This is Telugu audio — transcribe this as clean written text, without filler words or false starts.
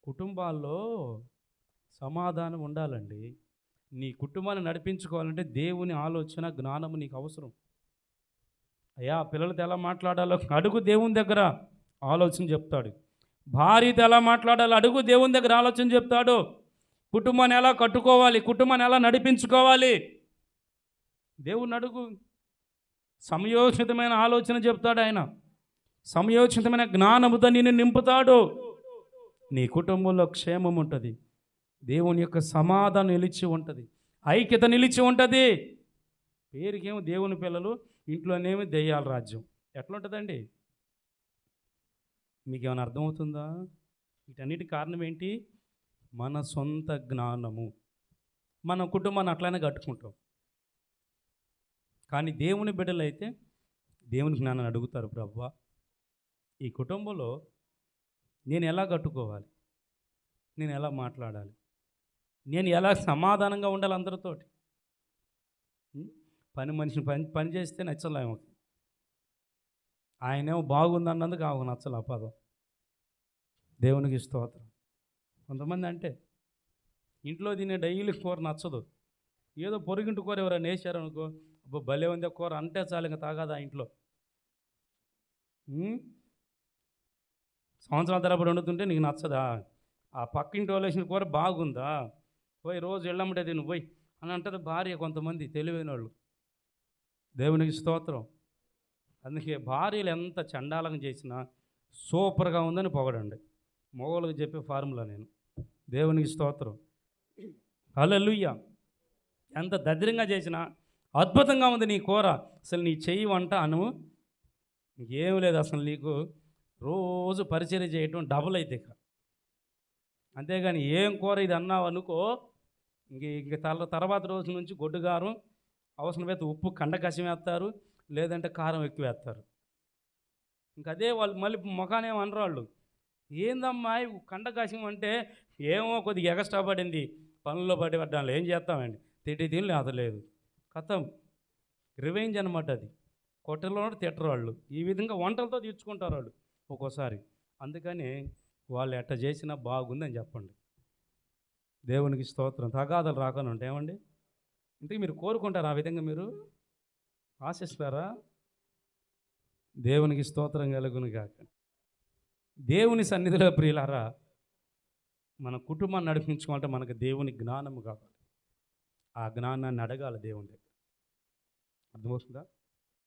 కుటుంబాల్లో సమాధానం ఉండాలండి. నీ కుటుంబాన్ని నడిపించుకోవాలంటే దేవుని ఆలోచన, జ్ఞానము నీకు అవసరం. అయ్యా పిల్లలతో ఎలా మాట్లాడాలో అడుగు దేవుని దగ్గర, ఆలోచన చెప్తాడు. భార్యతో ఎలా మాట్లాడాలో అడుగు దేవుని దగ్గర, ఆలోచన చెప్తాడు. కుటుంబాన్ని ఎలా కట్టుకోవాలి, కుటుంబాన్ని ఎలా నడిపించుకోవాలి దేవుని అడుగు. సమయోచితమైన ఆలోచన చెప్తాడు ఆయన. సమయోచితమైన జ్ఞానముతో నిన్ను నింపుతాడు. నీ కుటుంబంలో క్షేమం ఉంటుంది. దేవుని యొక్క సమాధానం నిలిచి ఉంటుంది. ఐక్యత నిలిచి ఉంటుంది. పేరుకేమో దేవుని పిల్లలు, ఇంట్లోనేమో దెయ్యాల రాజ్యం. ఎట్లుంటుందండి? మీకేమైనా అర్థమవుతుందా? వీటన్నిటి కారణం ఏంటి? మన సొంత జ్ఞానము. మన కుటుంబాన్ని అట్లానే కట్టుకుంటాం. కానీ దేవుని బిడ్డలు అయితే దేవుని జ్ఞానాన్ని అడుగుతారు. ప్రభువా, ఈ కుటుంబంలో నేను ఎలా కట్టుకోవాలి, నేను ఎలా మాట్లాడాలి, నేను ఎలా సమాధానంగా ఉండాలి అందరితోటి. పని మనిషిని పని చేస్తే నచ్చలేము. ఆయనేమో బాగుందన్నందుకు ఆమెకు నచ్చలే ఆ పదం. దేవునికి స్తోత్రం. కొంతమంది అంటే ఇంట్లో తినే డైలీ కూర నచ్చదు. ఏదో పొరుగింటి కూర ఎవరైనా వేసారనుకో, అబ్బో భలే ఉంది కూర అంటే చాలు, ఇంకా తాగదా ఇంట్లో. సంవత్సరాల తరబడి వండుతుంటే నీకు నచ్చదా? ఆ పక్కింటి వాళ్ళు వేసిన కూర బాగుందా, పోయి రోజు వెళ్ళమ్మటే తిను పోయి అని అంటది భార్య. కొంతమంది తెలివైన వాళ్ళు. దేవునికి స్తోత్రం. అందుకే భార్యలు ఎంత చండాలంగా చేసినా సూపర్గా ఉందని పొగడండి. మగవాళ్ళకి చెప్పే ఫార్ములా నేను. దేవునికి స్తోత్రం. హల్లెలూయా. ఎంత దరిద్రంగా చేసినా అద్భుతంగా ఉంది నీ కూర, అసలు నీ చెయ్యి వంట అను, ఇంకేం లేదు అసలు. నీకు రోజు పరిచర్య చేయటం డబుల్ అయితే ఇక. అంతేగాని ఏం కూర ఇది అన్నావు అనుకో, ఇంక తర్వాత రోజు నుంచి గొడ్డుగారం, అవసరమైతే ఉప్పు కండకషం వేస్తారు, లేదంటే కారం ఎక్కువ వేస్తారు. ఇంకదే వాళ్ళు మళ్ళీ ముఖానేమో అనరు వాళ్ళు. ఏందమ్మా కండకషం అంటే, ఏమో కొద్దిగా ఎగస్ట్రా పడింది, పనుల్లో పడ్డాను, ఏం చేస్తామండి, తిండి అదలేదు, కథం. రివెంజ్ అనమాట అది. కొట్టలో తిట్టరు వాళ్ళు. ఈ విధంగా వంటలతో తీర్చుకుంటారు వాళ్ళు ఒక్కోసారి. అందుకని వాళ్ళు ఎట్ట చేసినా బాగుందని చెప్పండి. దేవునికి స్తోత్రం. తగాదాలు రాకుండా ఉంటాయేమండి? ఇంతకీ మీరు కోరుకుంటారా ఆ విధంగా? మీరు ఆశిస్తారా? దేవునికి స్తోత్రం కలుగును గాక. దేవుని సన్నిధిలో ప్రియులారా, మన కుటుంబాన్ని నడిపించుకోవాలంటే మనకు దేవుని జ్ఞానము కావాలి. ఆ జ్ఞానాన్ని అడగాలి దేవుని దగ్గర. అర్థమవుతుందా?